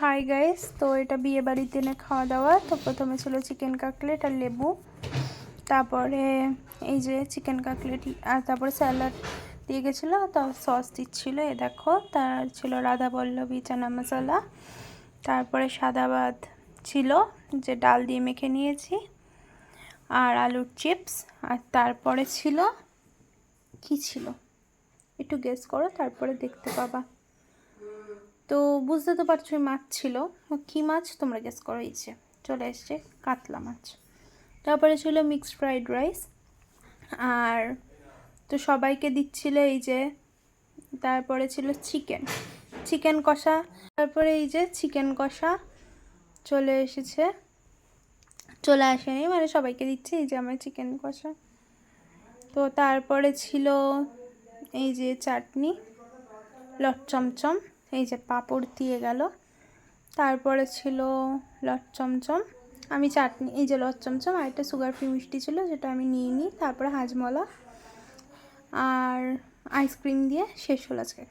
Hi guys, তো এটা বিয়ে বাড়ির দিনে খাওয়া দাওয়া। তো প্রথমে ছিল চিকেন কাটলেট আর লেবু, তারপরে এই যে চিকেন কাটলেট আর তারপরে স্যালাড দিয়ে গেছিলো, তার সস দিচ্ছিল এ দেখো। তার ছিল রাধা পল্লবী চানা মশলা, তারপরে সাদা ভাত ছিল যে ডাল দিয়ে মেখে নিয়েছি, আর আলুর চিপস, আর তারপরে ছিল কি ছিল একটু গেস করো, তারপরে দেখতে পাবা। তো বুঝতে তো পারছো মাছ ছিল, কী মাছ তোমরা গেস করো। এই যে চলে এসছে কাতলা মাছ। তারপরে ছিল মিক্সড ফ্রাইড রাইস, আর তো সবাইকে দিচ্ছিল এই যে। তারপরে ছিল চিকেন কষা, তারপরে এই যে চিকেন কষা চলে এসেছে, চলে আসেনি মানে সবাইকে দিচ্ছে এই যে আমার চিকেন কষা। তো তারপরে ছিল এই যে চাটনি, লট চমচম, এই যে পাঁপড় দিয়ে গেল। তারপরে ছিল লট চমচম, আমি চাটনি, এই যে লট চমচম, আর একটা সুগার ফ্রি মিষ্টি ছিল যেটা আমি নিয়ে নিই। তারপরে হাজমলা আর আইসক্রিম দিয়ে শেষ হলো আজকে।